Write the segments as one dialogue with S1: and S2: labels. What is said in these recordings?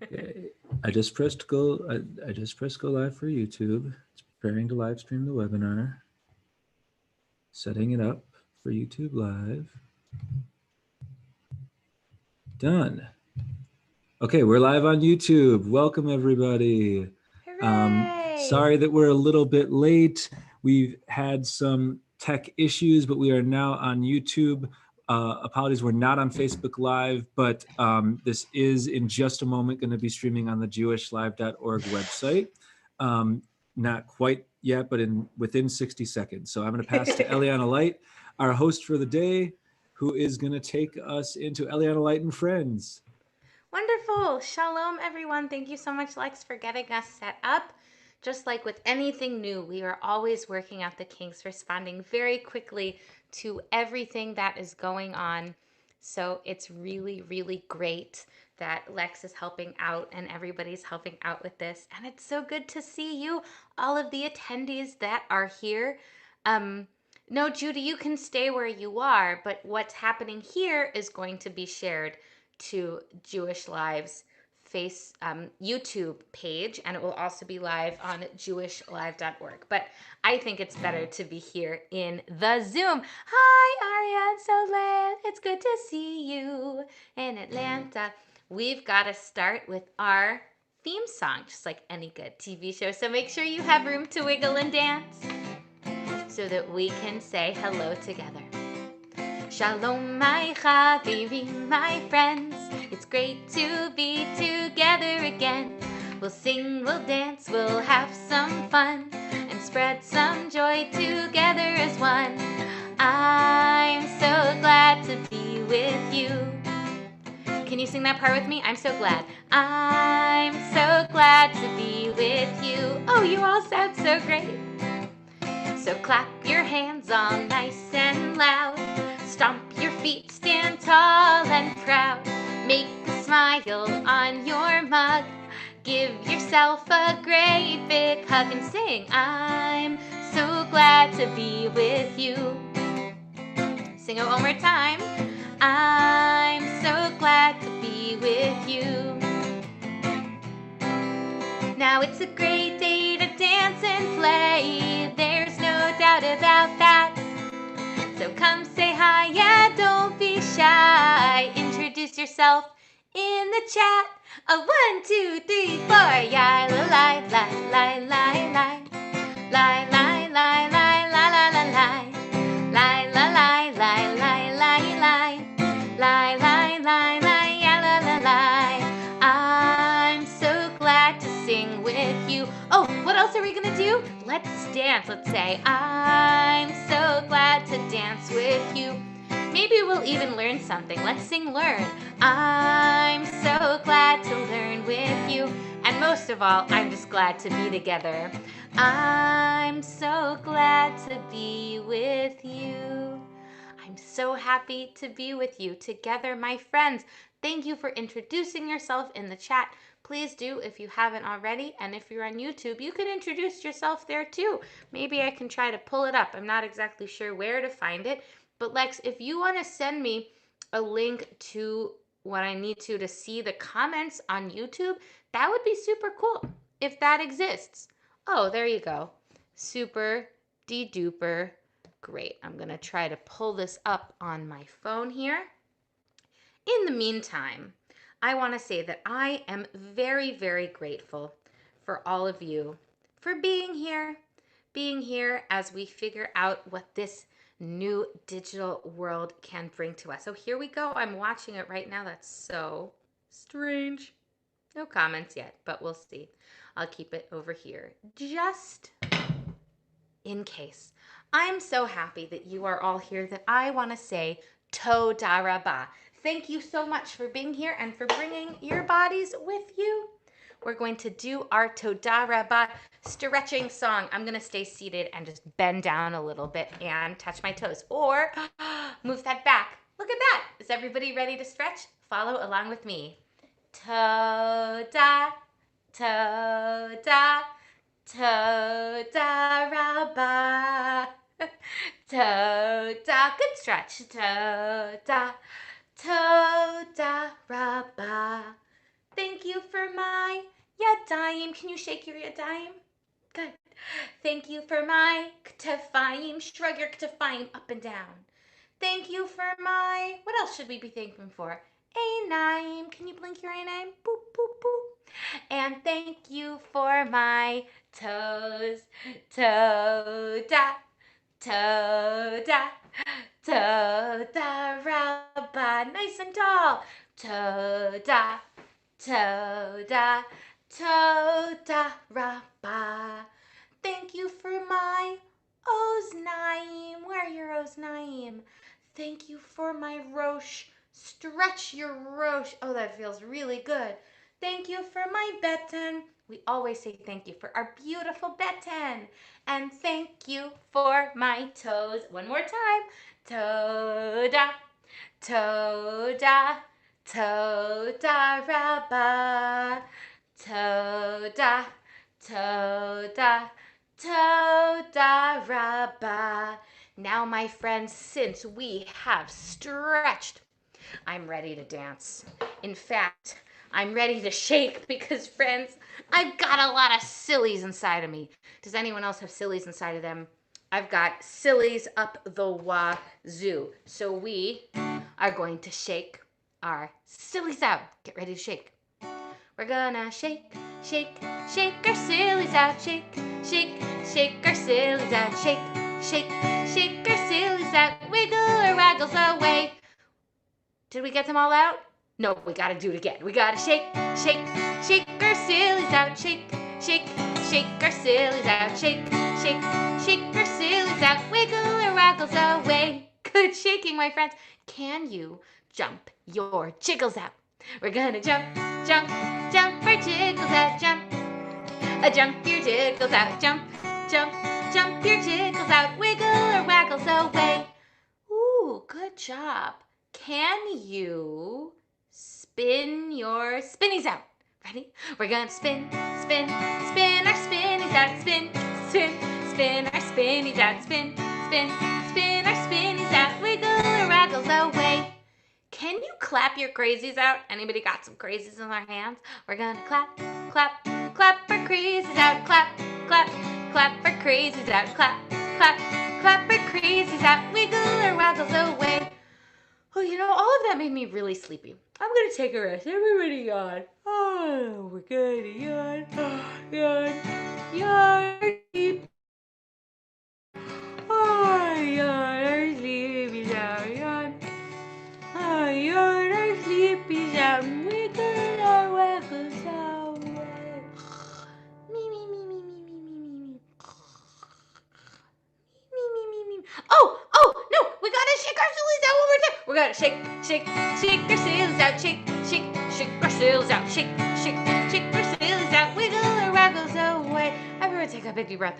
S1: Okay. I just pressed go. I just pressed go live for YouTube. It's preparing to live stream the webinar. Setting it up for YouTube Live. Done. Okay, we're live on YouTube. Welcome everybody.
S2: Hooray!
S1: Sorry that we're a little bit late. We've had some tech issues, but we are now on YouTube. Apologies, we're not on Facebook Live, but this is in just a moment going to be streaming on the jewishlive.org website. Not quite yet, but within 60 seconds. So I'm going to pass to Eliana Light, our host for the day, who is going to take us into Eliana Light and Friends.
S2: Wonderful. Shalom, everyone. Thank you so much, Lex, for getting us set up. Just like with anything new, we are always working out the kinks, responding very quickly to everything that is going on. So it's really, really great that Lex is helping out and everybody's helping out with this. And it's so good to see you, all of the attendees that are here. No, Judy, you can stay where you are, but what's happening here is going to be shared to Jewish Live's YouTube page, and it will also be live on jewishlive.org. But I think it's better to be here in the Zoom. Hi, Ariane, so glad. It's good to see you in Atlanta. We've got to start with our theme song, just like any good TV show. So make sure you have room to wiggle and dance so that we can say hello together. Shalom, my chavirim, my friends. It's great to be together again. We'll sing, we'll dance, we'll have some fun, and spread some joy together as one. I'm so glad to be with you. Can you sing that part with me? I'm so glad. I'm so glad to be with you. Oh, you all sound so great. So clap your hands all nice and loud. Stomp your feet, stand tall and proud. Make a smile on your mug. Give yourself a great big hug and sing, I'm so glad to be with you. Sing it one more time. I'm so glad to be with you. Now it's a great day to dance and play. There's no doubt about that. So come say hi, yeah, don't be shy. Introduce yourself in the chat. A 1, 2, 3, 4. Yeah, la la la la la la. La la la la la la la la. La la la la la la la. La la la la yeah, la la la. I'm so glad to sing with you. Oh, what else are we gonna do? Let's dance. Let's say, I'm so glad to dance with you. Maybe we'll even learn something. Let's sing Learn. I'm so glad to learn with you. And most of all, I'm just glad to be together. I'm so glad to be with you. I'm so happy to be with you together, my friends. Thank you for introducing yourself in the chat. Please do if you haven't already. And if you're on YouTube, you can introduce yourself there too. Maybe I can try to pull it up. I'm not exactly sure where to find it. But Lex, if you want to send me a link to what I need to see the comments on YouTube, that would be super cool if that exists. Oh, there you go. Super de duper great. I'm going to try to pull this up on my phone here. In the meantime, I want to say that I am very, very grateful for all of you for being here as we figure out what this new digital world can bring to us. So here we go. I'm watching it right now. That's so strange. No comments yet, but we'll see. I'll keep it over here just in case. I'm so happy that you are all here that I want to say Toda Rabah. Thank you so much for being here and for bringing your bodies with you. We're going to do our Toda Rabah stretching song. I'm going to stay seated and just bend down a little bit and touch my toes or move that back. Look at that. Is everybody ready to stretch? Follow along with me. Toda, Toda, Toda Rabah. Toda. Good stretch. Toda. Toda Rabah. Thank you for my yadayim. Can you shake your yadayim? Good. Thank you for my ktafayim. Shrug your ktafayim up and down. Thank you for my, what else should we be thankful for? Einayim. Can you blink your einayim? Boop, boop, boop. And thank you for my toes. Toda, toda, toda rabba. Nice and tall. Toda, toda, toda rabba. Thank you for my oznaim. Where are your oznaim? Thank you for my rosh. Stretch your rosh. Oh, that feels really good. Thank you for my beten. We always say thank you for our beautiful beten. And thank you for my toes. One more time. Toda, toda, toda rabba. Toda, toda, toda rabba. Now, my friends, since we have stretched, I'm ready to dance. In fact, I'm ready to shake because, friends, I've got a lot of sillies inside of me. Does anyone else have sillies inside of them? I've got sillies up the wazoo. So we are going to shake our sillies out. Get ready to shake. We're gonna shake, shake, shake our sillies out. Shake, shake, shake our sillies out. Shake, shake, shake our sillies out. Wiggle or waggles away. Did we get them all out? No, we gotta do it again. We gotta shake, shake, shake our sillies out. Shake, shake, shake our sillies out. Shake, shake, shake our sillies out. Wiggle or waggles away. Good shaking, my friends. Can you jump your jiggles out? We're gonna jump, jump, jump our jiggles out. Jump, jump your jiggles out. Jump, jump, jump your jiggles out. Wiggle or waggles away. Ooh, good job. Can you spin your spinnies out? Ready? We're gonna spin, spin, spin our spinnies out. Spin, spin, spin our spinnies out. Spin, spin, spin our spinnies out. Wiggle or waggles away. Can you clap your crazies out? Anybody got some crazies in their hands? We're gonna clap, clap, clap our crazies out. Clap, clap, clap our crazies out. Clap, clap, clap our crazies out. Wiggle or waggles away. Oh, you know, all of that made me really sleepy. I'm gonna take a rest. Everybody yawn. Oh, we're gonna yawn. Yawn. Yawn. Sleep. Oh, yawn. Our sleepy sound. Yawn. Oh, yawn. Our sleepy sound. Wiggle our waggles away. Me, me, me, me, me, me, me, me, me. Oh, no, we gotta shake our sillies out one more time. We gotta shake, shake, shake our sillies out. Shake, shake, shake our sillies out. Shake, shake, shake our sillies out. Wiggle or waggles away. Everyone take a big deep breath.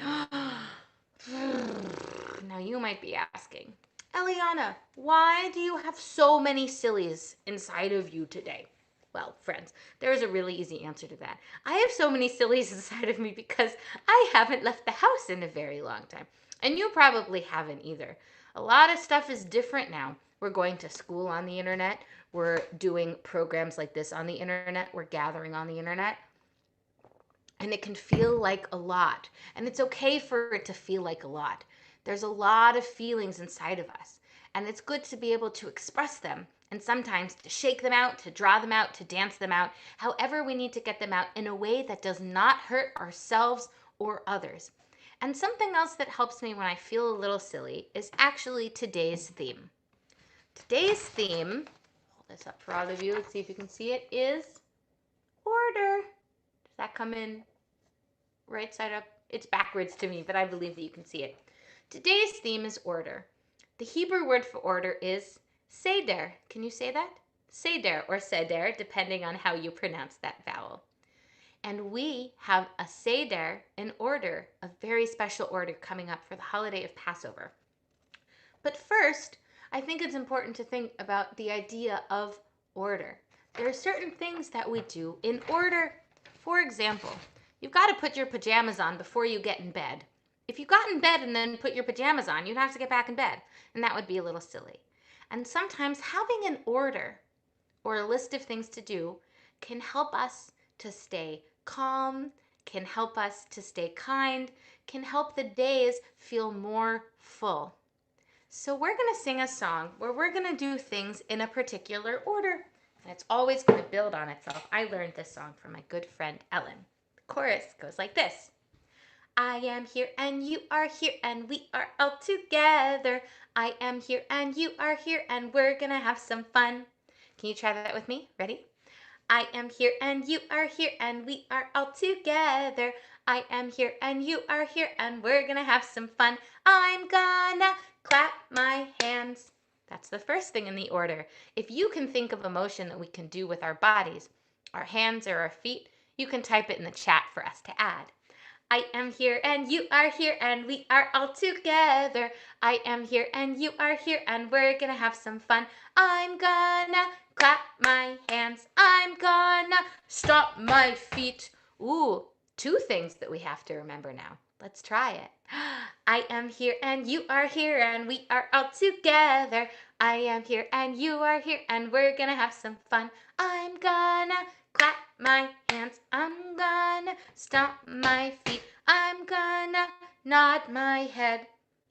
S2: Now you might be asking, Eliana, why do you have so many sillies inside of you today? Well, friends, there is a really easy answer to that. I have so many sillies inside of me because I haven't left the house in a very long time. And you probably haven't either. A lot of stuff is different now. We're going to school on the internet. We're doing programs like this on the internet. We're gathering on the internet. And it can feel like a lot. And it's okay for it to feel like a lot. There's a lot of feelings inside of us. And it's good to be able to express them. And sometimes to shake them out, to draw them out, to dance them out. However, we need to get them out in a way that does not hurt ourselves or others. And something else that helps me when I feel a little silly is actually today's theme. Today's theme, hold this up for all of you, let's see if you can see it, is order. Does that come in right side up? It's backwards to me, but I believe that you can see it. Today's theme is order. The Hebrew word for order is seder. Can you say that? Seder or seder, depending on how you pronounce that vowel. And we have a seder, an order, a very special order coming up for the holiday of Passover. But first, I think it's important to think about the idea of order. There are certain things that we do in order. For example, you've got to put your pajamas on before you get in bed. If you got in bed and then put your pajamas on, you'd have to get back in bed, and that would be a little silly. And sometimes having an order or a list of things to do can help us to stay calm, can help us to stay kind, can help the days feel more full. So we're going to sing a song where we're going to do things in a particular order. And it's always going to build on itself. I learned this song from my good friend Ellen. The chorus goes like this. I am here and you are here and we are all together. I am here and you are here and we're going to have some fun. Can you try that with me? Ready? I am here and you are here and we are all together. I am here and you are here and we're gonna have some fun. I'm gonna clap my hands. That's the first thing in the order. If you can think of a motion that we can do with our bodies, our hands or our feet, you can type it in the chat for us to add. I am here and you are here and we are all together. I am here and you are here and we're gonna have some fun. I'm gonna clap my hands. I'm gonna stomp my feet. Ooh, two things that we have to remember now. Let's try it. I am here and you are here and we are all together. I am here and you are here and we're gonna have some fun. I'm gonna clap my hands. I'm gonna stomp my feet. I'm gonna nod my head.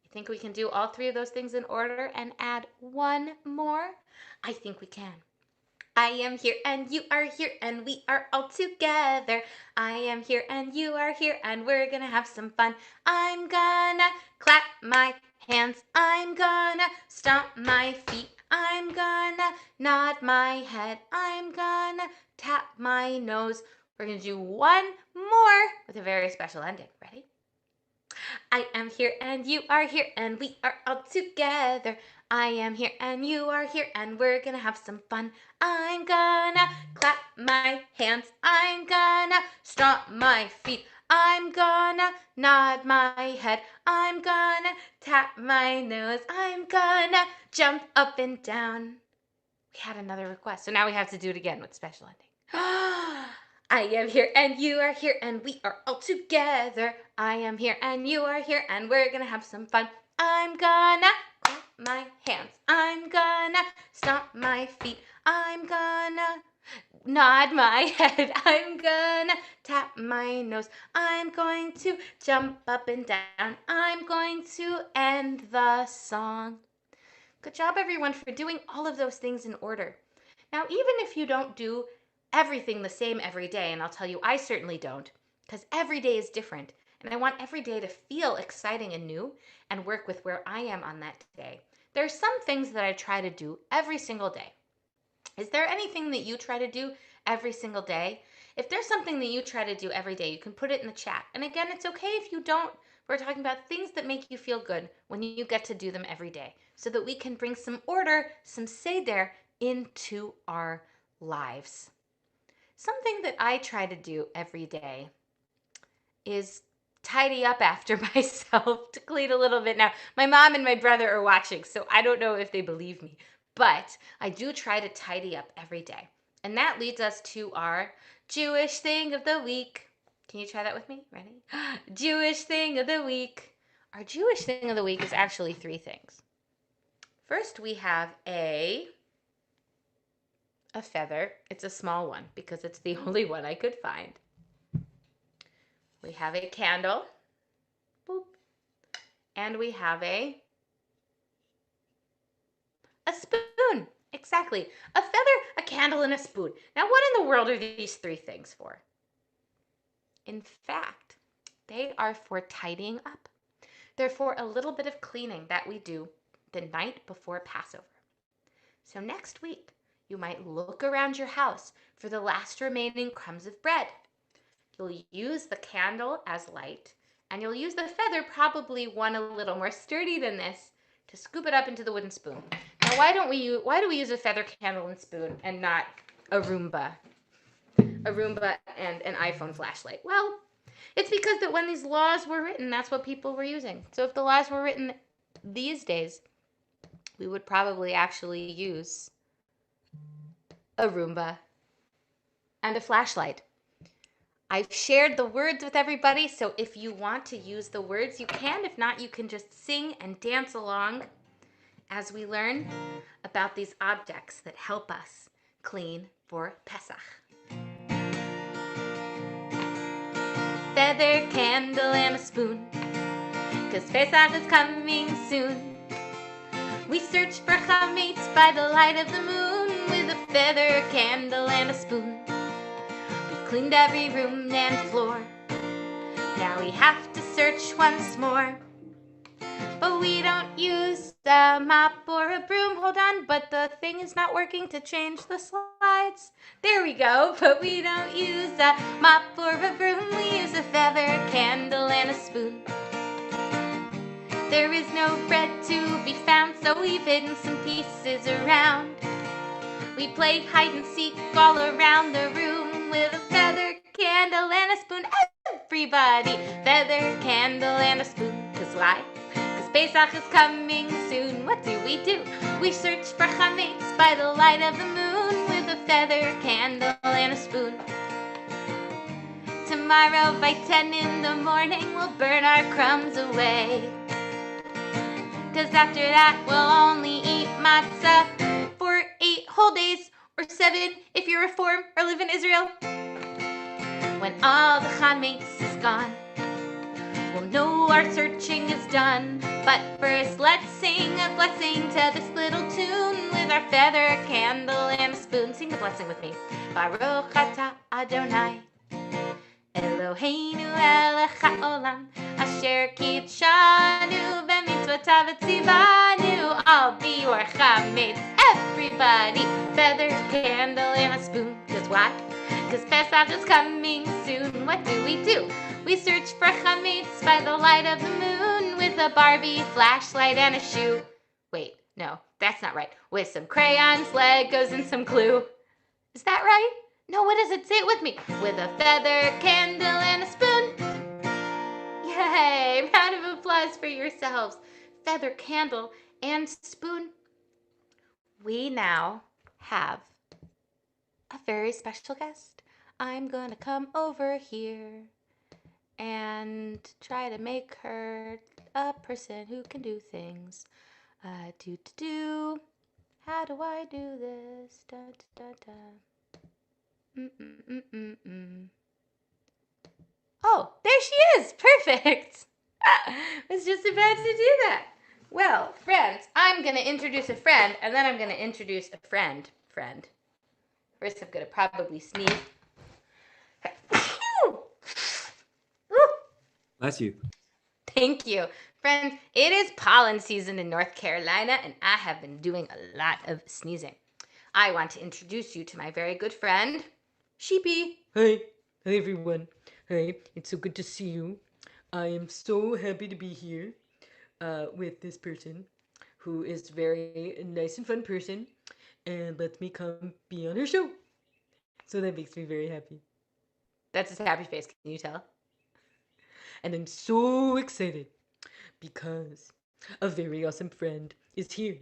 S2: You think we can do all three of those things in order and add one more? I think we can. I am here and you are here and we are all together. I am here and you are here and we're gonna have some fun. I'm gonna clap my hands. I'm gonna stomp my feet. I'm gonna nod my head. I'm gonna tap my nose. We're gonna do one more with a very special ending. Ready? I am here and you are here and we are all together. I am here and you are here and we're gonna have some fun. I'm gonna clap my hands. I'm gonna stomp my feet. I'm gonna nod my head. I'm gonna tap my nose. I'm gonna jump up and down. We had another request, so now we have to do it again with special ending. I am here and you are here and we are all together. I am here and you are here and we're gonna have some fun. I'm gonna clap my hands. I'm gonna stomp my feet. I'm gonna nod my head. I'm gonna tap my nose. I'm going to jump up and down. I'm going to end the song. Good job, everyone, for doing all of those things in order. Now, even if you don't do everything the same every day, and I'll tell you, I certainly don't, because every day is different, and I want every day to feel exciting and new and work with where I am on that day. There are some things that I try to do every single day. Is there anything that you try to do every single day? If there's something that you try to do every day, you can put it in the chat. And again, it's okay if you don't. We're talking about things that make you feel good when you get to do them every day so that we can bring some order, some seder into our lives. Something that I try to do every day is tidy up after myself, to clean a little bit. Now, my mom and my brother are watching, so I don't know if they believe me, but I do try to tidy up every day. And that leads us to our Jewish thing of the week. Can you try that with me? Ready? Jewish thing of the week. Our Jewish thing of the week is actually three things. First, we have a feather. It's a small one because it's the only one I could find. We have a candle. Boop. And we have a spoon. Exactly. A feather, a candle, and a spoon. Now, what in the world are these three things for? In fact, they are for tidying up. They're for a little bit of cleaning that we do the night before Passover. So next week, you might look around your house for the last remaining crumbs of bread. You'll use the candle as light, and you'll use the feather, probably one a little more sturdy than this, to scoop it up into the wooden spoon. Now, why do we use a feather, candle, and spoon and not a Roomba and an iPhone flashlight? Well, it's because that when these laws were written, that's what people were using. So if the laws were written these days, we would probably actually use a Roomba and a flashlight. I've shared the words with everybody, so if you want to use the words, you can. If not, you can just sing and dance along as we learn about these objects that help us clean for Pesach. feather candle and a spoon, 'cause Pesach is coming soon. We search for chametz by the light of the moon with a feather candle and a spoon. We've cleaned every room and floor. Now we have to search once more. But we don't use a mop or a broom. Hold on, but the thing is not working to change the slides. There we go. But we don't use a mop or a broom. We use a feather candle and a spoon. There is no bread to be found, so we've hidden some pieces around. We play hide and seek all around the room with a feather candle and a spoon. Everybody, feather candle and a spoon. 'Cause why? 'Cause Pesach is coming soon. What do? We search for chametz by the light of the moon with a feather candle and a spoon. Tomorrow by 10 in the morning we'll burn our crumbs away. 'Cause after that we'll only eat matzah for 8 whole days, or 7 if you're Reform or live in Israel. When all the chametz is gone, we'll know our searching is done. But first let's sing a blessing to this little tune with our feather candle and a spoon. Sing the blessing with me. Baruch atah Adonai Eloheinu melech haolam asher kitshanu b'mitzvotav v'tzivanu. I'll be your chametz. Everybody, feather candle and a spoon. 'Cause why? 'Cause Pesach is coming soon. What do? We search for chametz by the light of the moon with a Barbie flashlight and a shoe. Wait, no, that's not right. With some crayons, Legos, and some glue. Is that right? No, what does it? Say it with me. With a feather candle and a spoon. Yay! Round of applause for yourselves. Feather candle and spoon. We now have a very special guest. I'm gonna come over here and try to make her a person who can do things. How do I do this? Da, da, da. Oh, there she is. Perfect. I was just about to do that. Well, friends, I'm going to introduce a friend, and then I'm going to introduce a friend. First, I'm going to probably sneeze.
S1: Bless you.
S2: Thank you. Friends, it is pollen season in North Carolina, and I have been doing a lot of sneezing. I want to introduce you to my very good friend, Sheepy.
S3: Hi everyone. Hi, it's so good to see you. I am so happy to be here with this person who is very nice and fun person and lets me come be on her show. So that makes me very happy.
S2: That's his happy face, can you tell?
S3: And I'm so excited because a very awesome friend is here.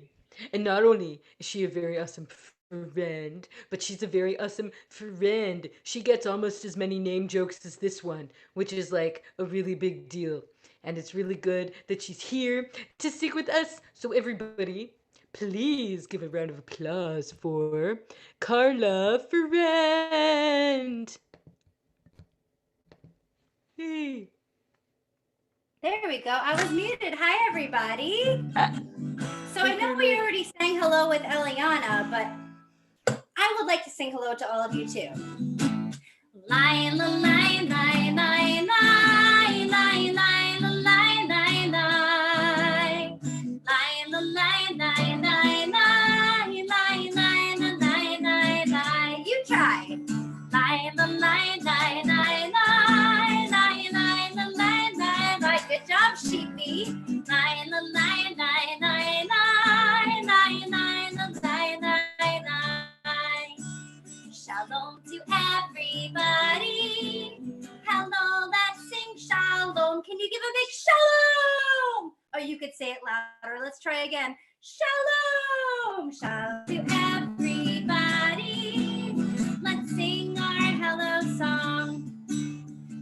S3: And not only is she a very awesome friend, but she's a very awesome friend. She gets almost as many name jokes as this one, which is like a really big deal. And it's really good that she's here to sing with us. So everybody, please give a round of applause for Carla Friend. Hey.
S4: There we go. I was muted. Hi, everybody. So I know we already sang hello with Eliana, but I would like to sing hello to all of you too. Line, line, line, line, line, line, line, line, line, line, line, line, line, line, line, line. You try. Line, line, line, line, line, line, line, line, line. Good job, Sheepy. Line, line, line, line, line, line, line, line, line. Shalom to everybody. Hello, let's sing shalom. Can you give a big shalom? Or you could say it louder. Let's try again. Shalom. Shalom to everybody. Let's sing our hello song.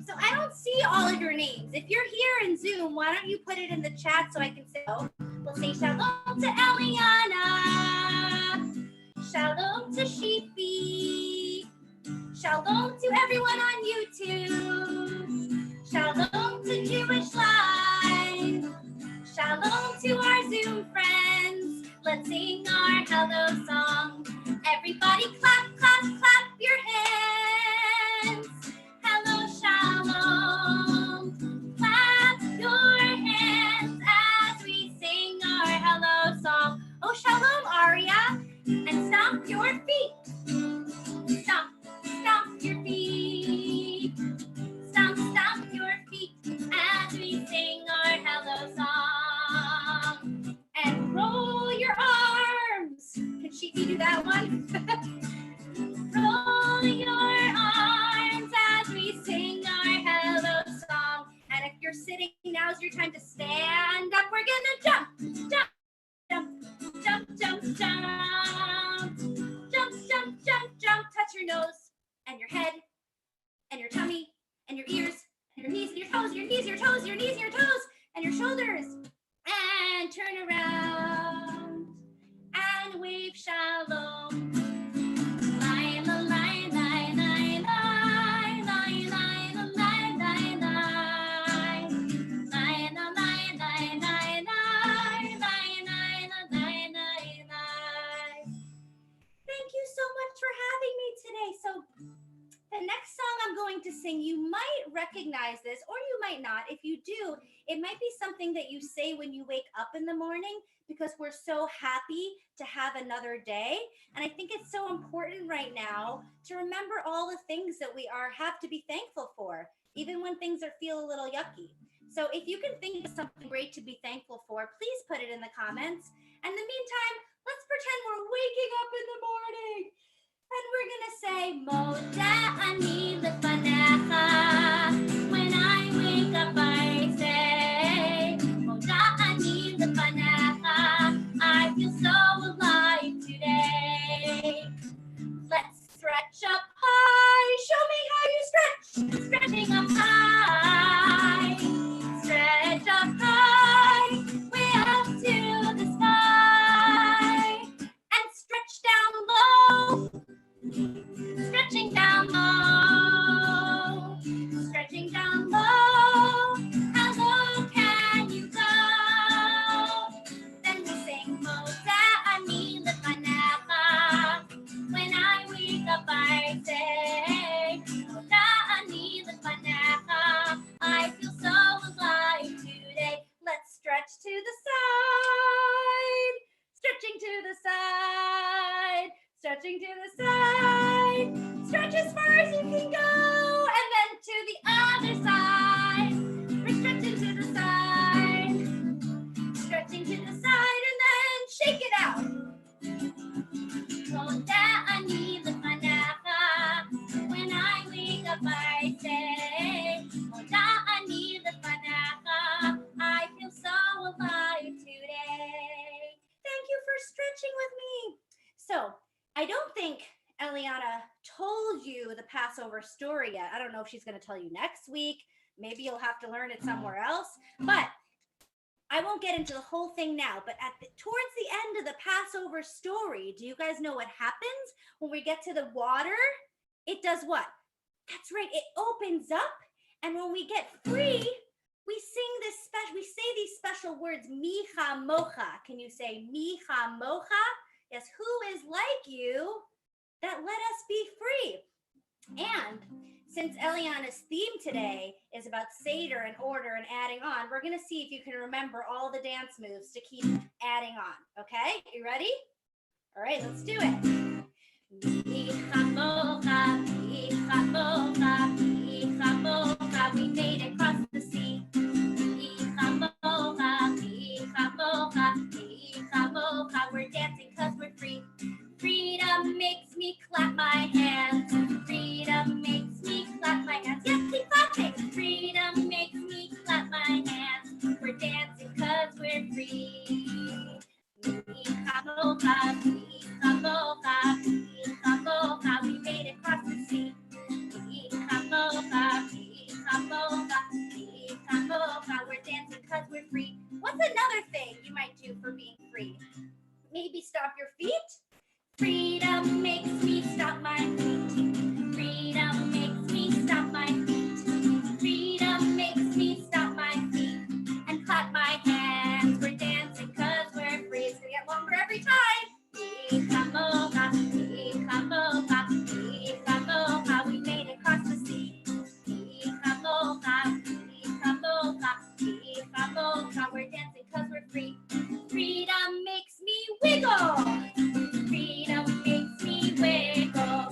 S4: So I don't see all of your names. If you're here in Zoom, why don't you put it in the chat so I can say, oh, we'll say shalom to Eliana. Shalom to Sheepy. Shalom to everyone on YouTube. Shalom and your ears, and your knees, and your toes, your knees, your toes, your knees, and your toes, and your shoulders. And turn around and wave shalom. Lion, lion, lion, lion, lion, lion, lion, lion, lion, lion, lion, lion, lion, lion, lion, lion. Thank you so much for having me today. So the next song I'm going to sing, you might recognize this or you might not. If you do, it might be something that you say when you wake up in the morning because we're so happy to have another day. And I think it's so important right now to remember all the things that we have to be thankful for, even when things feel a little yucky. So if you can think of something great to be thankful for, please put it in the comments. And in the meantime, let's pretend we're waking up in the morning. And we're gonna say, Moda ani lefanecha. When I wake up, I say, Moda ani lefanecha. I feel so alive today. Let's stretch up high. Show me how you stretch. Stretching up high. Stretch up high. Way up to the sky. And stretch down low. Stretching down low, stretching down low. How low can you go? Then we sing Moda ani lefanecha. When I wake up, I say Moda ani lefanecha. I feel so alive today. Let's stretch to the side, stretching to the side. Stretching to the side, stretch as far as you can go, and then to the other side. We're stretching to the side, stretching to the side, and then shake it out. Moda ani lefanecha. When I wake up, I say, Moda ani lefanecha. I feel so alive today. Thank you for stretching with me. So, I don't think Eliana told you the Passover story yet. I don't know if she's going to tell you next week. Maybe you'll have to learn it somewhere else. But I won't get into the whole thing now. But towards the end of the Passover story, do you guys know what happens when we get to the water? It does what? That's right. It opens up. And when we get free, we sing this special. We say these special words, Micha Mocha. Can you say Micha Mocha? Yes, who is like you that let us be free? And since Eliana's theme today is about Seder and order and adding on, we're going to see if you can remember all the dance moves to keep adding on. Okay, you ready? All right, let's do it. Micha mocha, micha mocha, micha mocha, we made it across the sea. Micha mocha, micha mocha, micha mocha, we're dancing 'cause we're free. Freedom makes me clap my hands. Freedom makes me clap my hands. Yes, keep clapping. Freedom makes me clap my hands. We're dancing 'cause we're free. Micha mocha, micha mocha, micha mocha, we made it across the sea. Micha mocha, micha mocha, micha mocha, we're dancing 'cause we're free. What's another thing you might do for being free? Maybe stop your feet. Freedom makes me stop my feet. Freedom makes me stop my feet. Freedom makes me stop my feet and clap my hands. We're dancing 'cause we're free. It's gonna get longer every time. Micha mocha, micha mocha, micha mocha, we made it across the sea. Micha mocha, micha mocha, micha mocha, we're dancing 'cause we're free. Freedom makes me wiggle. Freedom makes me wiggle.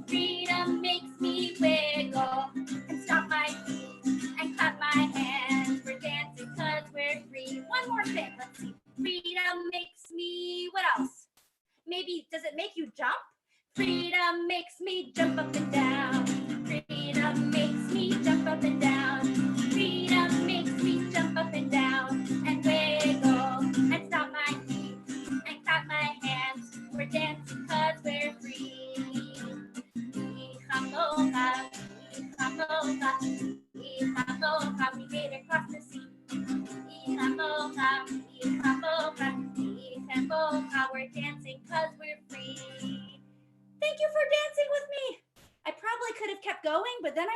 S4: Freedom makes me wiggle. And stop my feet and clap my hands. We're dancing 'cause we're free. One more thing. Let's see. Freedom makes me, what else? Maybe,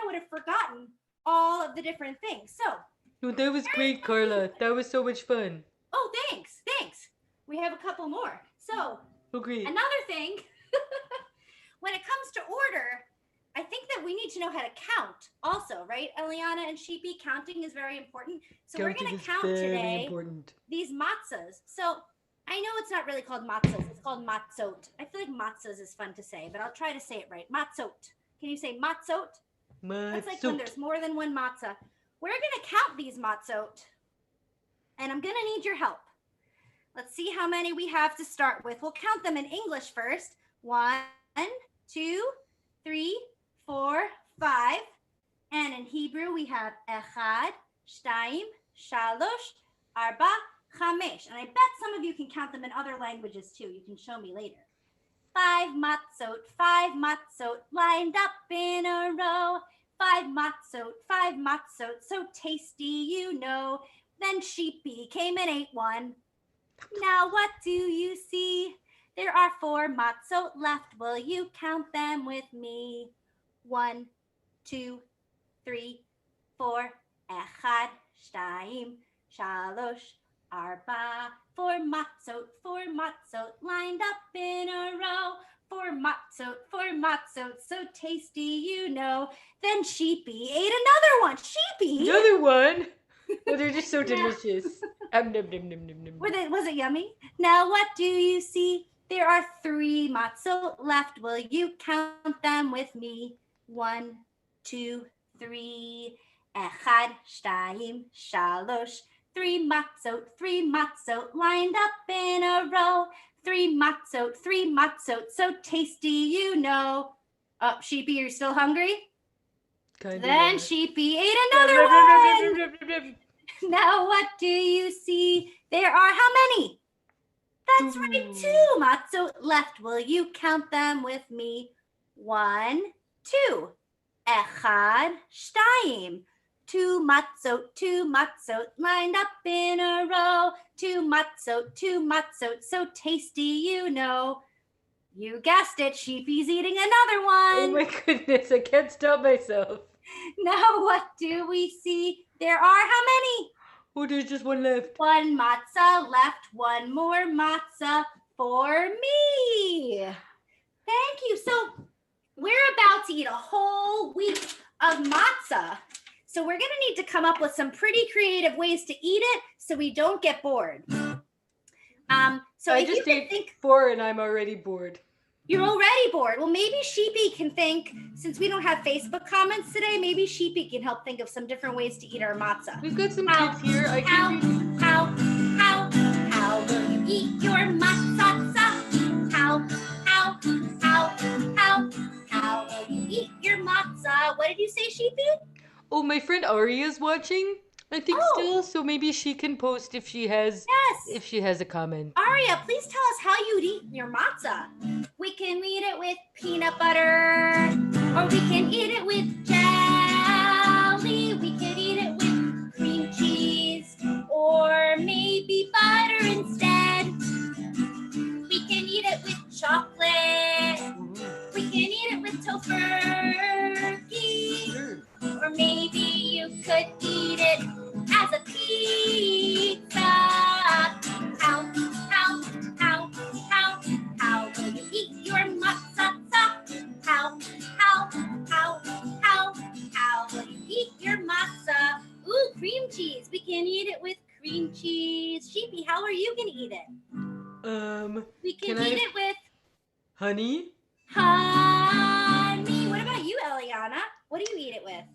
S4: I would have forgotten all of the different things. So,
S3: No, that was great, Carla. That was so much fun.
S4: oh, thanks. We have a couple more. So,
S3: Oh, great.
S4: another thing, when it comes to order, I think that we need to know how to count also, right? Eliana and Sheepy, counting is very important. So we're going to count today these matzahs. So I know it's not really called matzahs. It's called matzot. I feel like matzahs is fun to say, but I'll try to say it right. Matzot. Can you say matzot? That's like when there's more than one matzah. We're going to count these matzot, and I'm going to need your help. Let's see how many we have to start with. We'll count them in English first. 1, 2, 3, 4, 5. And in Hebrew, we have echad, shtayim, shalosh, arba, chamesh. And I bet some of you can count them in other languages too. You can show me later. 5 matzot, lined up in a row. 5 matzot, so tasty, you know. Then Sheepy came and ate one. Now what do you see? There are 4 matzot left. Will you count them with me? 1, 2, 3, 4. Echad, shtayim, shalosh, arba. 4 matzot, lined up in a row. 4 matzot, so tasty, you know. Then Sheepy ate another one. Sheepy?
S3: Another one? Oh, they're just so delicious. Nom, nom, nom, nom, nom.
S4: Was it yummy? Now what do you see? There are 3 matzot left. Will you count them with me? 1, 2, 3. Echad, shtayim, shalosh. 3 matzot, lined up in a row. 3 matzot, so tasty, you know. Oh, Sheepy, you're still hungry? Then Sheepy ate another one. Now what do you see? There are how many? That's right, 2 matzot left. Will you count them with me? 1, 2. Echad, shtayim. 2 matzot, lined up in a row. 2 matzot, so tasty, you know. You guessed it, Sheepy's eating another one.
S3: Oh my goodness, I can't stop myself.
S4: Now what do we see? There are how many?
S3: Oh, there's just one left.
S4: 1 matzah left. 1 more matzah for me. Thank you. So we're about to eat a whole week of matzah. So we're going to need to come up with some pretty creative ways to eat it so we don't get bored. So
S3: I just ate 4 and I'm already bored.
S4: You're already bored. Well, maybe Sheepy can think, since we don't have Facebook comments today, maybe Sheepy can help think of some different ways to eat our matzah.
S3: We've got some kids here.
S4: How will you eat your matzah? How will you eat your matzah? What did you say, Sheepy?
S3: Oh, my friend Ari is watching, I think still, so maybe she can post if she has a comment.
S4: Aria, please tell us how you'd eat your matzah. We can eat it with peanut butter, or we can eat it with jelly. We could eat it with cream cheese, or maybe butter instead. We can eat it with chocolate. We can eat it with tofurkey. Or maybe you could eat it as a pizza. How will you eat your matzah? How will you eat your matzah? Ooh, cream cheese. We can eat it with cream cheese. Sheepy, how are you gonna eat it? We can eat it with
S3: honey.
S4: Honey. What about you, Eliana? What do you eat it with?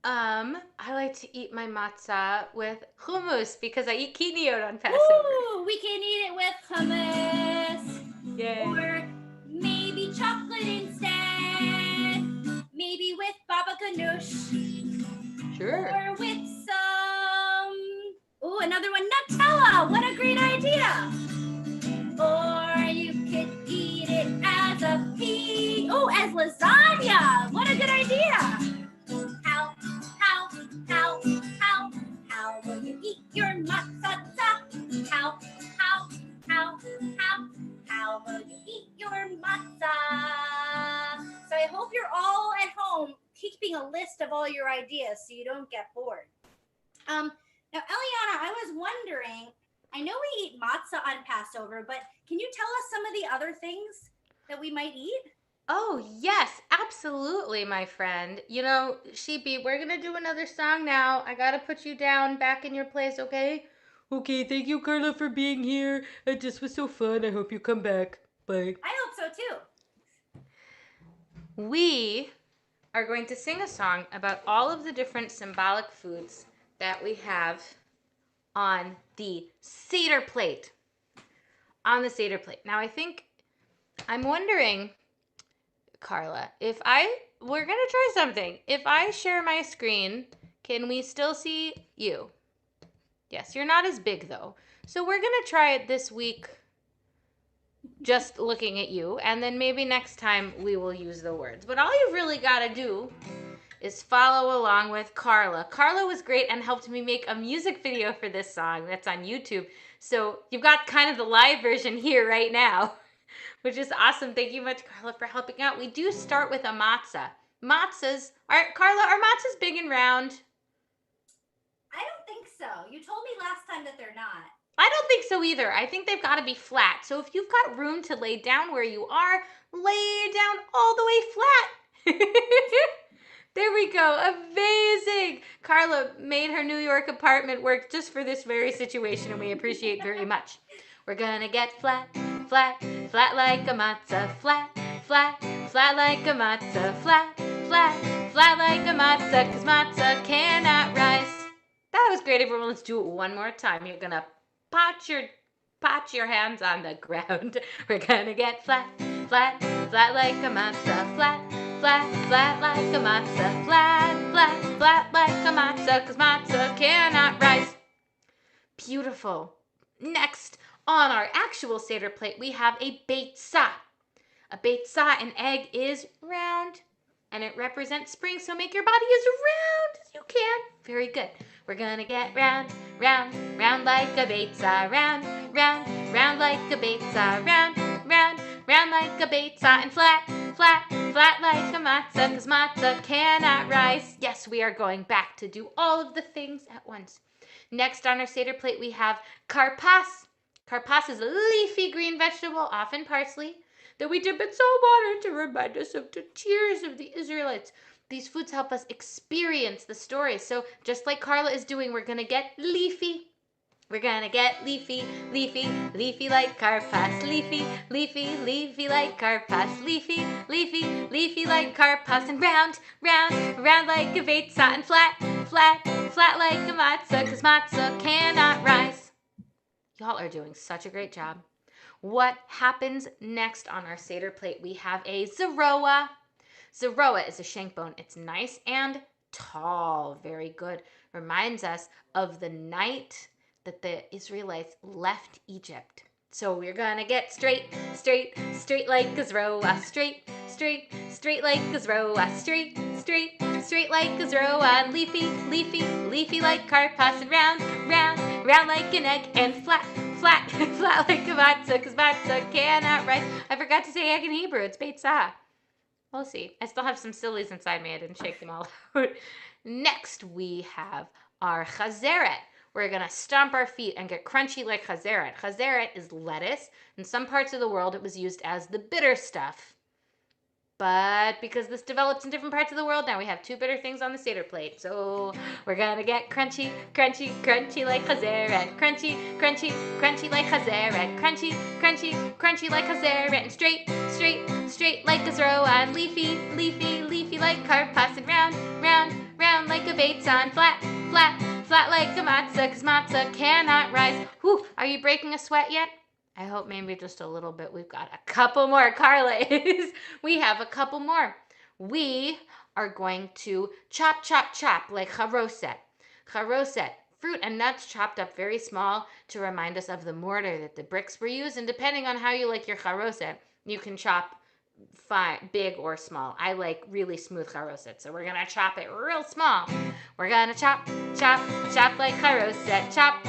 S2: I like to eat my matzah with hummus because I eat kinniyot on Passover.
S4: Ooh, we can eat it with hummus.
S3: Yay.
S4: Or maybe chocolate instead. Maybe with baba ganoush.
S3: Sure.
S4: Or with some, another one, Nutella. What a great idea. Or you could eat it as as lasagna. What a good idea. How will you eat your matzah? How will you eat your matzah? So I hope you're all at home keeping a list of of all your ideas so you don't get bored. Now, Eliana, I was wondering, I know we eat matzah on Passover, but can you tell us some of the other things that we might eat?
S2: Oh, yes, absolutely, my friend. You know, Sheepy, we're going to do another song now. I got to put you down back in your place, okay?
S3: Okay, thank you, Carla, for being here. It just was so fun. I hope you come back. Bye.
S4: I hope so too.
S2: We are going to sing a song about all of the different symbolic foods that we have on the Seder plate. On the Seder plate. Now, I'm wondering, Carla, we're going to try something. If I share my screen, can we still see you? Yes, you're not as big though. So we're going to try it this week, just looking at you, and then maybe next time we will use the words. But all you've really got to do is follow along with Carla. Carla was great and helped me make a music video for this song that's on YouTube. So you've got kind of the live version here right now, which is awesome. Thank you much, Carla, for helping out. We do start with a matzah. Carla, are matzahs big and round?
S4: I don't think so. You told me last time that they're not.
S2: I don't think so either. I think they've got to be flat. So if you've got room to lay down where you are, lay down all the way flat. There we go. Amazing. Carla made her New York apartment work just for this very situation, and we appreciate very much. We're gonna get flat, flat, flat like a matzah. Flat, flat, flat like a matzah. Flat, flat, flat like a matzah, 'cause matzah cannot rise. That was great, everyone. Let's do it one more time. You're gonna pot your hands on the ground. We're gonna get flat, flat, flat like a matzah. Flat, flat, flat like a matzah. Flat, flat, flat like a matzah, 'cause matzah cannot rise. Beautiful. Next, on our actual Seder plate, we have a beitzah. A beitzah, an egg, is round, and it represents spring, so make your body as round as you can. Very good. We're gonna get round, round, round like a beitzah. Round, round, round like a beitzah. Round, round, round like a beitzah. And flat, flat, flat like a matzah, 'cause matzah cannot rise. Yes, we are going back to do all of the things at once. Next on our Seder plate, we have karpas. Karpas is a leafy green vegetable, often parsley, that we dip in salt water to remind us of the tears of the Israelites. These foods help us experience the story. So just like Carla is doing, we're going to get leafy. We're going to get leafy, leafy, leafy like karpas. Leafy, leafy, leafy like karpas. Leafy, leafy, leafy like karpas. And round, round, round like a beitzah. And flat, flat, flat like a matzah, 'cause matzah cannot rise. Y'all are doing such a great job. What happens next on our Seder plate? We have a zeroah. Zeroah is a shank bone. It's nice and tall. Very good. Reminds us of the night that the Israelites left Egypt. So we're going to get straight, straight, straight like a zeroah. Straight, straight, straight like a zeroah. Straight, straight, straight like a zeroah. And leafy, leafy, leafy like karpas. And round, round, round like an egg. And flat, flat, flat like a matzah, 'cause matzah cannot rise. I forgot to say egg in Hebrew. It's beitzah. We'll see. I still have some sillies inside me. I didn't shake them all out. Next, we have our chazeret. We're going to stomp our feet and get crunchy like chazeret. Chazeret is lettuce. In some parts of the world, it was used as the bitter stuff. But because this develops in different parts of the world, now we have two bitter things on the Seder plate. So we're going to get crunchy, crunchy, crunchy like chazeret. Crunchy, crunchy, crunchy like chazeret. Crunchy, crunchy, crunchy like chazeret. And straight, straight, straight like a zeroah. And leafy, leafy, leafy like karpas. And round, round, round like a beitzah. And flat, flat, flat like a matzah, 'cause matzah cannot rise. Whew, are you breaking a sweat yet? I hope maybe just a little bit. We've got a couple more. Carla is. We have a couple more. We are going to chop, chop, chop like charoset. Charoset, fruit and nuts chopped up very small to remind us of the mortar that the bricks were used. And depending on how you like your charoset, you can chop big or small. I like really smooth charoset, so we're going to chop it real small. We're going to chop, chop, chop like charoset. Chop,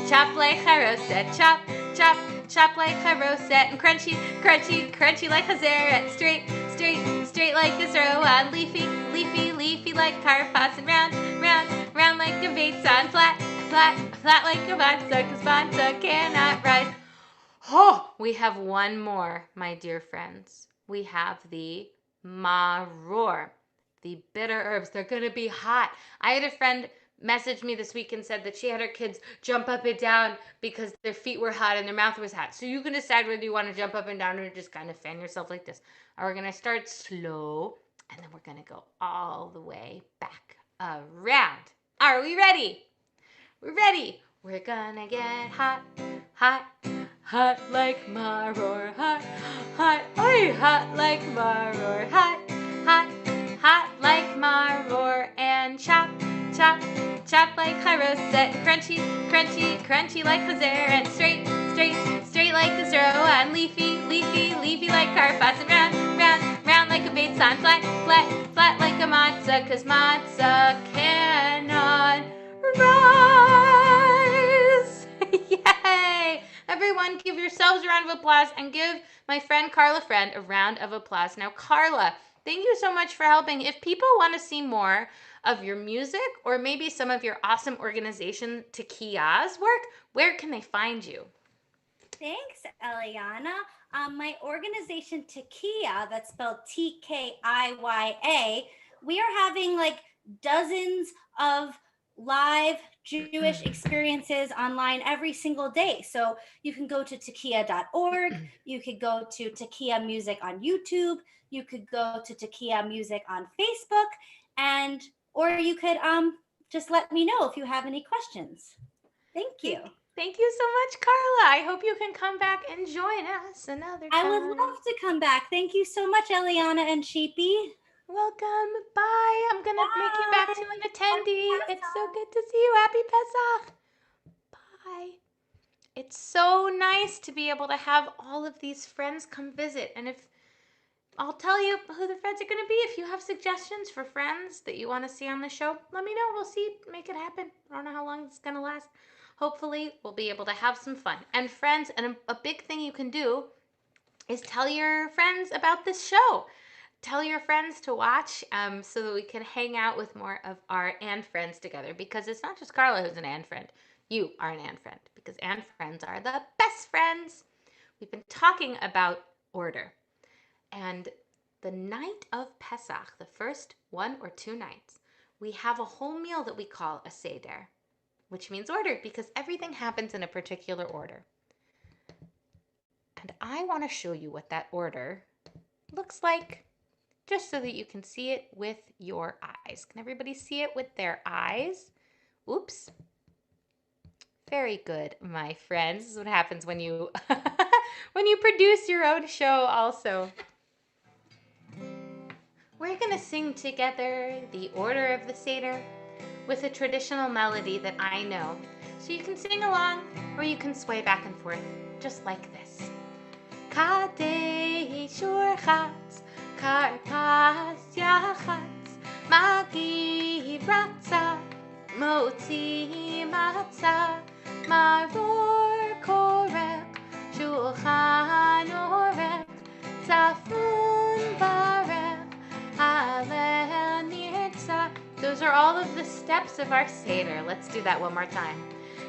S2: chop like charoset. Chop, chop, chop like charoset. And crunchy, crunchy, crunchy like chazeret. Straight, straight, straight like a zeroah. Leafy, leafy, leafy crunchy like carpats, and round, round, round like a baton, flat, flat, flat like a matzo, 'cause matzo cannot rise. Oh, we have one more, my dear friends. We have the maror, the bitter herbs. They're going to be hot. I had a friend message me this week and said that she had her kids jump up and down because their feet were hot and their mouth was hot. So you can decide whether you want to jump up and down or just kind of fan yourself like this. Or we're going to start slow and then we're going to go all the way back around. Are we ready? We're ready. We're gonna get hot, hot, hot like maror, hot, hot, oi, hot like maror, hot, hot, hot like maror, and chop, chop, chop like charoset, crunchy, crunchy, crunchy like chazer, and straight, straight, straight like the zero, and leafy, leafy, leafy like carpats, and round, round, round like a baton, flat, flat, flat like a matzah, 'cause matzah cannot rise. Yay! Everyone give yourselves a round of applause and give my friend Carla Friend a round of applause. Now, Carla, thank you so much for helping. If people want to see more of your music or maybe some of your awesome organization Tekiya's work, where can they find you?
S4: Thanks, Eliana. My organization Tekiya, that's spelled Tkiya, we are having like dozens of live Jewish experiences online every single day. So you can go to tekiya.org, you could go to Tekiya Music on YouTube, you could go to Tekiya Music on Facebook, and or you could just let me know if you have any questions. Thank you.
S2: Thank you so much, Carla. I hope you can come back and join us another time.
S4: I would love to come back. Thank you so much, Eliana and Sheepy.
S2: Welcome. Bye. I'm going to make you back to an attendee. It's so good to see you. Happy Pesach. Bye. It's so nice to be able to have all of these friends come visit. And if I'll tell you who the friends are going to be. If you have suggestions for friends that you want to see on the show, let me know. We'll see. Make it happen. I don't know how long it's going to last. Hopefully, we'll be able to have some fun. And friends, and a big thing you can do is tell your friends about this show. Tell your friends to watch so that we can hang out with more of our and friends together. Because it's not just Carla who's an and friend. You are an and friend. Because and friends are the best friends. We've been talking about order. And the night of Pesach, the first 1 or 2 nights, we have a whole meal that we call a Seder, which means order because everything happens in a particular order. And I want to show you what that order looks like, just so that you can see it with your eyes. Can everybody see it with their eyes? Oops. Very good, my friends. This is what happens when you when you produce your own show also. We're going to sing together the order of the Seder with a traditional melody that I know. So you can sing along or you can sway back and forth just like this. Kadesh Urchatz, Karpas Yachatz, Magi Ratza, Moti Matzah, Maror Korek, Shulchan Orek, Zafun Barek, Halel Nirtza. Those are all of the steps of our Seder. Let's do that one more time.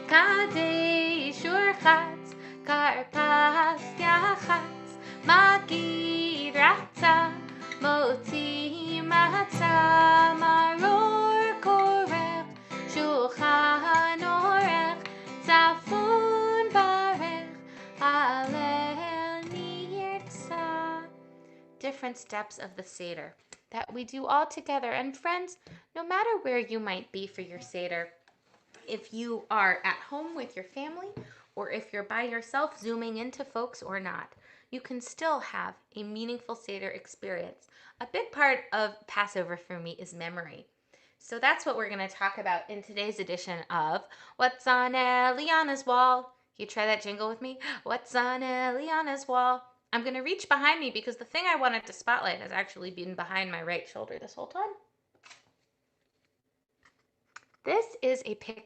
S2: Kadesh Urchatz, Karpas Yachatz, Magi Ratza, Moti Matzah, Maror Korek, Shulchan Orech, Zafun Barech, Halel Nirtza. Different steps of the Seder that we do all together. And friends, no matter where you might be for your Seder, if you are at home with your family or if you're by yourself zooming into folks or not, you can still have a meaningful Seder experience. A big part of Passover for me is memory. So that's what we're going to talk about in today's edition of What's on Eliana's Wall? You try that jingle with me? What's on Eliana's Wall? I'm going to reach behind me because the thing I wanted to spotlight has actually been behind my right shoulder this whole time. This is a picture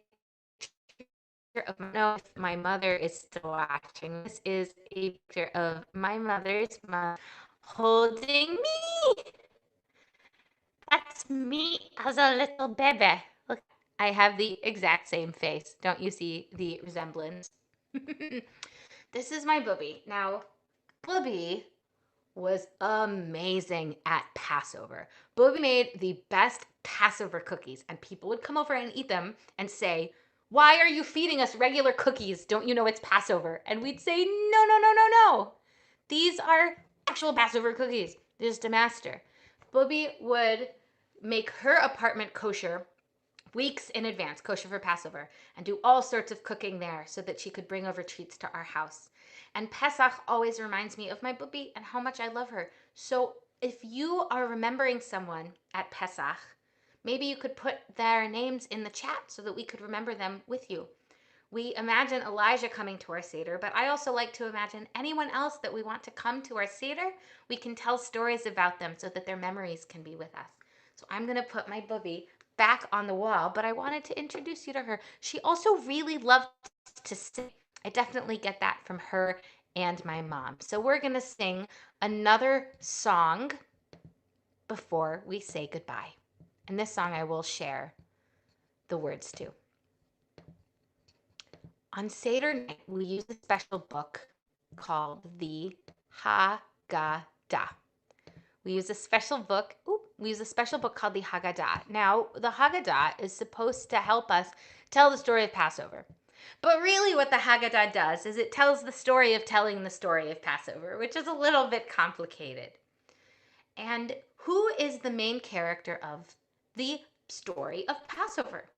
S2: of my mother is still watching. This is a picture of my mother's mom holding me. That's me as a little baby. Look, I have the exact same face. Don't you see the resemblance? This is my Bubby. Now, Bubby was amazing at Passover. Bobby made the best Passover cookies, and people would come over and eat them and say, "Why are you feeding us regular cookies? Don't you know it's Passover?" And we'd say, "No, no, no, no, no. These are actual Passover cookies. Just a master." Bobby would make her apartment kosher weeks in advance, kosher for Passover, and do all sorts of cooking there so that she could bring over treats to our house. And Pesach always reminds me of my Bubby and how much I love her. So if you are remembering someone at Pesach, maybe you could put their names in the chat so that we could remember them with you. We imagine Elijah coming to our Seder, but I also like to imagine anyone else that we want to come to our Seder. We can tell stories about them so that their memories can be with us. So I'm going to put my Bubby back on the wall, but I wanted to introduce you to her. She also really loved to sing. I definitely get that from her and my mom. So we're going to sing another song before we say goodbye. And this song I will share the words to. On Seder night, we use a special book called the Haggadah. We use a special book called the Haggadah. Now, the Haggadah is supposed to help us tell the story of Passover. But really what the Haggadah does is it tells the story of telling the story of Passover, which is a little bit complicated. And who is the main character of the story of Passover?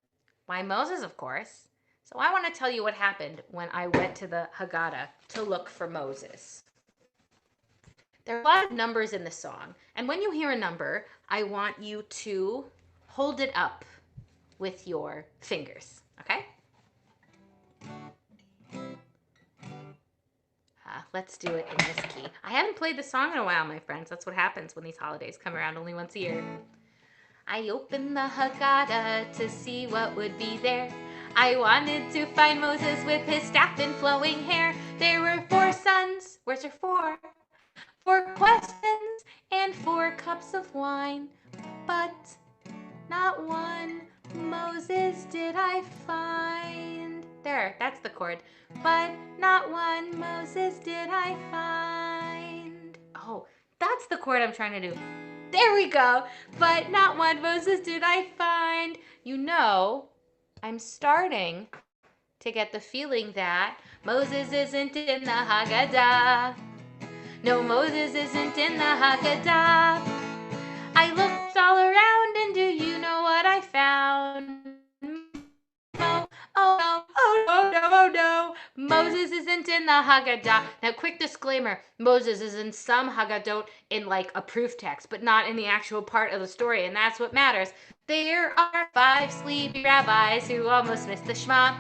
S2: Why, Moses, of course. So I want to tell you what happened when I went to the Haggadah to look for Moses. There are a lot of numbers in the song, and when you hear a number, I want you to hold it up with your fingers, okay? Let's do it in this key. I haven't played the song in a while, my friends. That's what happens when these holidays come around only once a year. I opened the Haggadah to see what would be there. I wanted to find Moses with his staff and flowing hair. There were 4 sons. Where's your 4? 4 questions and 4 cups of wine. But not one Moses did I find. There, that's the chord. But not one Moses did I find. Oh, that's the chord I'm trying to do. There we go. But not one Moses did I find. You know, I'm starting to get the feeling that Moses isn't in the Haggadah. No, Moses isn't in the Haggadah. I looked all around and do you know what I found? Oh no, Moses isn't in the Haggadah. Now, quick disclaimer, Moses is in some Haggadot in like a proof text, but not in the actual part of the story, and that's what matters. There are 5 sleepy rabbis who almost missed the Shema.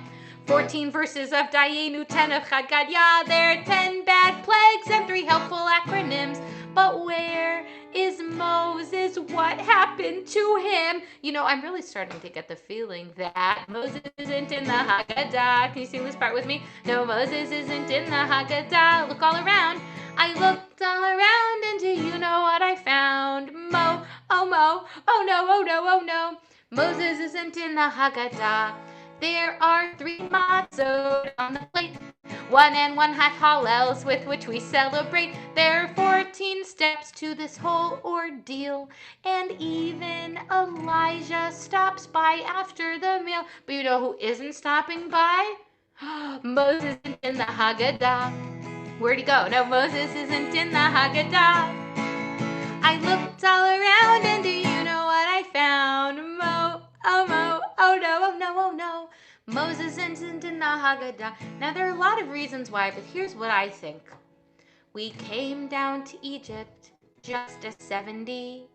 S2: 14 verses of Dayenu, 10 of Haggadah. There are 10 bad plagues and 3 helpful acronyms. But where is Moses? What happened to him? You know, I'm really starting to get the feeling that Moses isn't in the Haggadah. Can you sing this part with me? No, Moses isn't in the Haggadah. Look all around. I looked all around and do you know what I found? Mo, oh no, oh no, oh no. Moses isn't in the Haggadah. There are 3 matzot on the plate, 1 and 1/2 hallels with which we celebrate. There are 14 steps to this whole ordeal, and even Elijah stops by after the meal. But you know who isn't stopping by? Moses isn't in the Haggadah. Where'd he go? No, Moses isn't in the Haggadah. I looked all around and do you know what I found? Oh no, oh no. Moses isn't in the Haggadah. Now there are a lot of reasons why, but here's what I think. We came down to Egypt just as 70.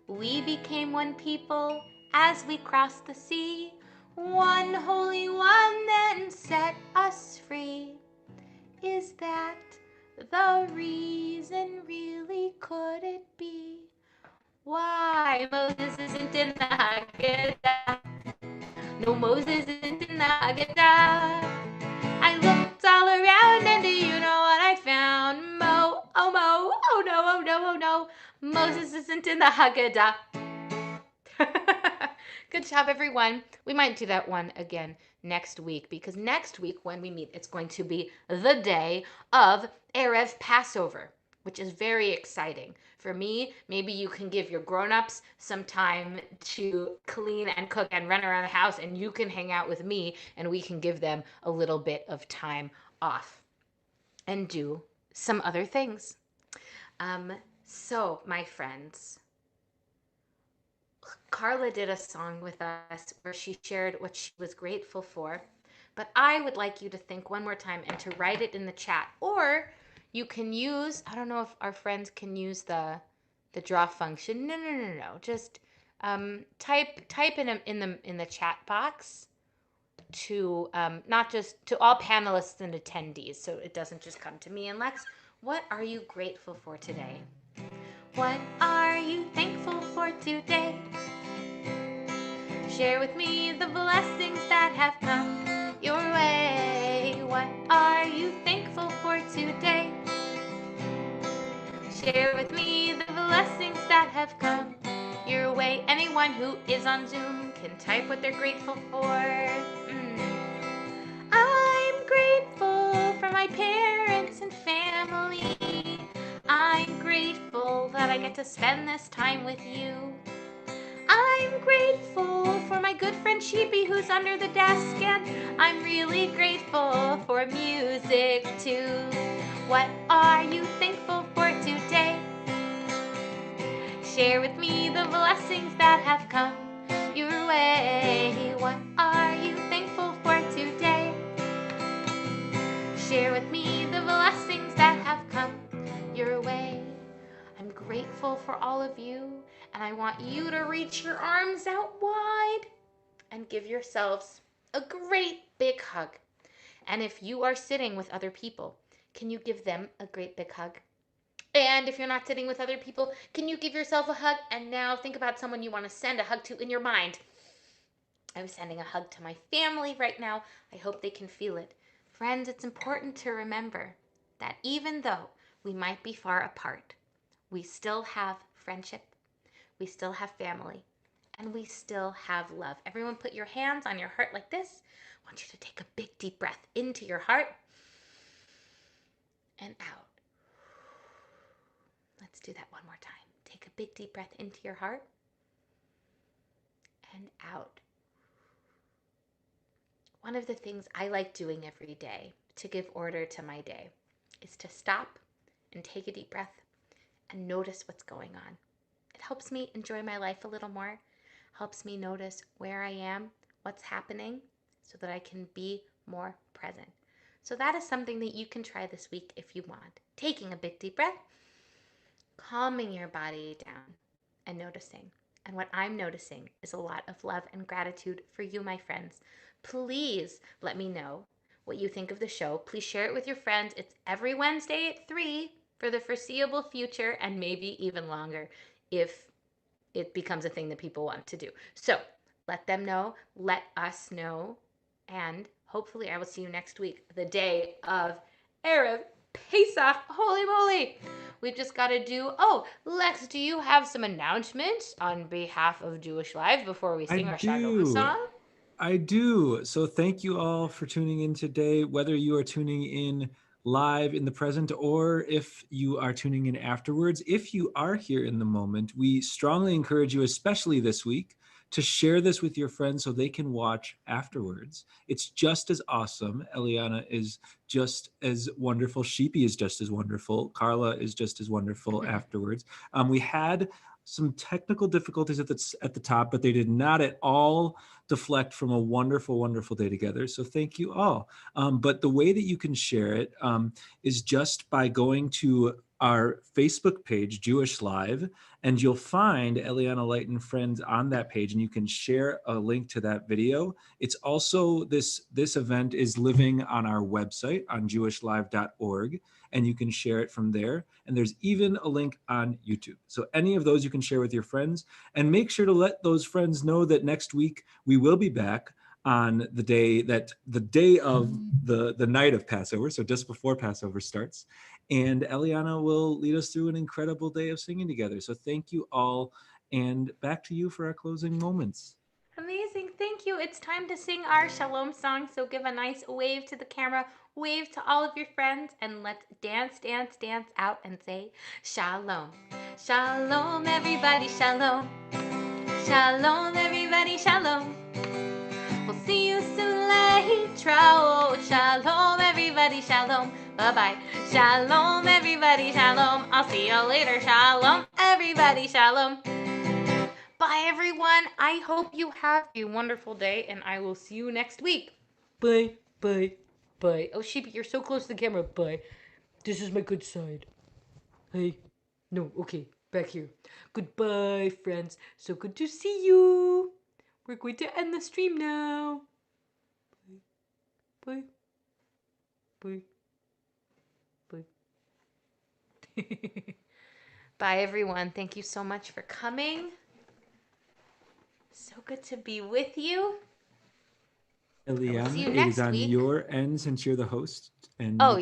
S2: We became one people as we crossed the sea. One Holy One then set us free. Is that the reason? Really, could it be? Why Moses isn't in the Haggadah? No, Moses isn't in the Haggadah. I looked all around and do you know what I found? Oh no, oh no. Moses isn't in the Haggadah. job, everyone. We might do that one again next week, because next week when we meet, it's going to be the day of Erev Passover, which is very exciting. For me, maybe you can give your grown-ups some time to clean and cook and run around the house, and you can hang out with me, and we can give them a little bit of time off and do some other things. So, my friends, Carla did a song with us where she shared what she was grateful for. But I would like you to think one more time and to write it in the chat. Or you can use, I don't know if our friends can use the draw function. No. Just type in the chat box to not just to all panelists and attendees, so it doesn't just come to me and Lex. What are you grateful for today? What are you thankful for today? Share with me the blessings that have come your way. What are you thankful for today? Share with me the blessings that have come your way. Anyone who is on Zoom can type what they're grateful for. I'm grateful for my parents and family. I'm grateful that I get to spend this time with you. I'm grateful for my good friend Sheepy who's under the desk, and I'm really grateful for music too. What are you thankful for today? Share with me the blessings that have come your way. What are you thankful for today? Share with me the blessings that have come your way. I'm grateful for all of you, and I want you to reach your arms out wide and give yourselves a great big hug. And if you are sitting with other people, can you give them a great big hug? And if you're not sitting with other people, can you give yourself a hug? And now think about someone you want to send a hug to in your mind. I'm sending a hug to my family right now. I hope they can feel it. Friends, it's important to remember that even though we might be far apart, we still have friendship, we still have family, and we still have love. Everyone put your hands on your heart like this. I want you to take a big deep breath into your heart and out. Let's do that one more time. Take a big deep breath into your heart and out. One of the things I like doing every day to give order to my day is to stop and take a deep breath and notice what's going on. It helps me enjoy my life a little more, helps me notice where I am, what's happening, so that I can be more present. So that is something that you can try this week if you want. Taking a big deep breath, calming your body down, and noticing. And what I'm noticing is a lot of love and gratitude for you, my friends. Please let me know what you think of the show. Please share it with your friends. It's every Wednesday at 3 for the foreseeable future, and maybe even longer if it becomes a thing that people want to do. So let them know, let us know, and hopefully I will see you next week, the day of Erev Pesach. Holy moly! We've just got to do. Oh, Lex, do you have some announcements on behalf of Jewish Live before we sing our Shalom song?
S1: I do. So thank you all for tuning in today, whether you are tuning in live in the present or if you are tuning in afterwards. If you are here in the moment, we strongly encourage you, especially this week, to share this with your friends so they can watch afterwards. It's just as awesome. Eliana is just as wonderful. Sheepy is just as wonderful. Carla is just as wonderful afterwards. We had some technical difficulties at the top, but they did not at all deflect from a wonderful, wonderful day together. So thank you all. But the way that you can share it is just by going to our Facebook page, Jewish Live, and you'll find Eliana Light and Friends on that page, and you can share a link to that video. It's also, this event is living on our website on jewishlive.org, and you can share it from there. And there's even a link on YouTube. So any of those you can share with your friends, and make sure to let those friends know that next week we will be back on the day of the night of Passover, so just before Passover starts. And Eliana will lead us through an incredible day of singing together. So thank you all, and back to you for our closing moments.
S2: Amazing. thank you. It's time to sing our shalom song. So give a nice wave to the camera, wave to all of your friends, and let's dance, dance, dance out and say shalom. Shalom, everybody, shalom. Shalom, everybody, shalom. We'll see you soon later. Oh, shalom, everybody, shalom. Bye-bye. Shalom, everybody, shalom. I'll see you later. Shalom, everybody, shalom. Bye, everyone. I hope you have a wonderful day, and I will see you next week.
S3: Bye, bye, bye. Oh, Sheepy, you're so close to the camera. Bye. This is my good side. Hey. No, okay. Back here. Goodbye, friends. So good to see you. We're going to end the stream now. Bye. Bye. Bye. Bye.
S2: Bye, everyone. Thank you so much for coming. So good to be with you.
S1: Eliana,
S2: see you
S1: it is
S2: next
S1: on
S2: week.
S1: your end since you're the host. And
S2: Oh,